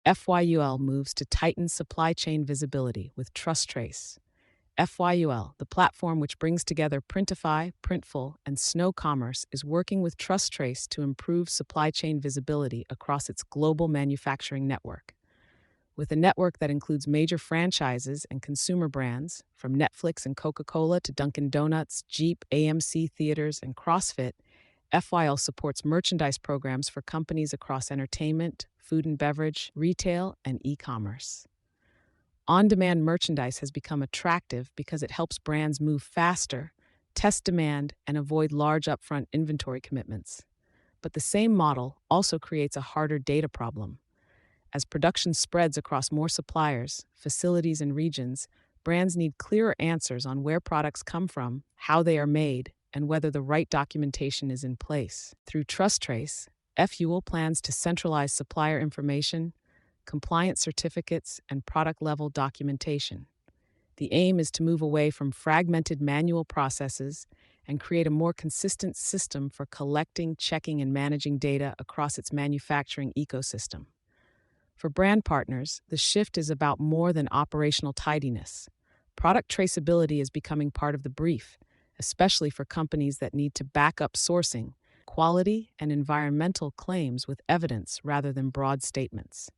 FYUL moves to tighten supply chain visibility with TrusTrace. FYUL, the platform which brings together Printify, Printful, and Snow Commerce, is working with TrusTrace to improve supply chain visibility across its global manufacturing network. With a network that includes major franchises and consumer brands, from Netflix and Coca-Cola to Dunkin' Donuts, Jeep, AMC Theaters, and CrossFit, FYL supports merchandise programs for companies across entertainment, food and beverage, retail, and e-commerce. On-demand merchandise has become attractive because it helps brands move faster, test demand, and avoid large upfront inventory commitments. But the same model also creates a harder data problem. As production spreads across more suppliers, facilities, and regions, brands need clearer answers on where products come from, how they are made, and whether the right documentation is in place. Through TrusTrace, FYUL plans to centralize supplier information, compliance certificates, and product-level documentation. The aim is to move away from fragmented manual processes and create a more consistent system for collecting, checking, and managing data across its manufacturing ecosystem. For brand partners, the shift is about more than operational tidiness. Product traceability is becoming part of the brief, especially for companies that need to back up sourcing, quality, and environmental claims with evidence rather than broad statements.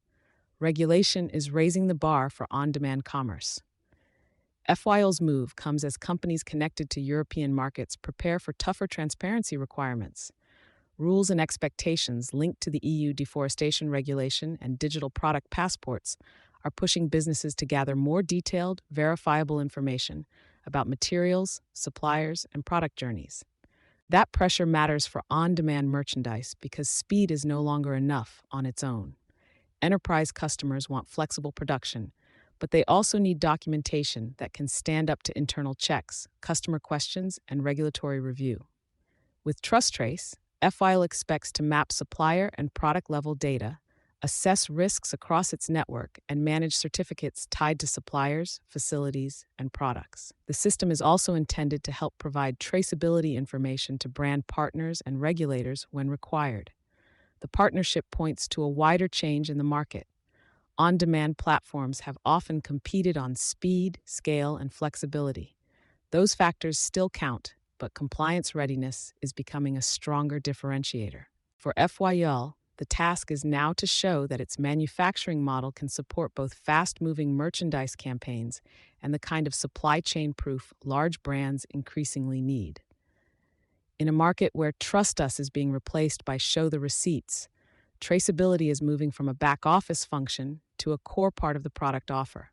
Regulation is raising the bar for on-demand commerce. FYL's move comes as companies connected to European markets prepare for tougher transparency requirements. Rules and expectations linked to the EU deforestation regulation and digital product passports are pushing businesses to gather more detailed, verifiable information about materials, suppliers, and product journeys. That pressure matters for on-demand merchandise because speed is no longer enough on its own. Enterprise customers want flexible production, but they also need documentation that can stand up to internal checks, customer questions, and regulatory review. With TrusTrace, FYL expects to map supplier and product-level data, assess risks across its network, and manage certificates tied to suppliers, facilities, and products. The system is also intended to help provide traceability information to brand partners and regulators when required. The partnership points to a wider change in the market. On-demand platforms have often competed on speed, scale, and flexibility. Those factors still count, but compliance readiness is becoming a stronger differentiator. For FYL, the task is now to show that its manufacturing model can support both fast-moving merchandise campaigns and the kind of supply chain proof large brands increasingly need. In a market where "trust us" is being replaced by "show the receipts," traceability is moving from a back-office function to a core part of the product offer.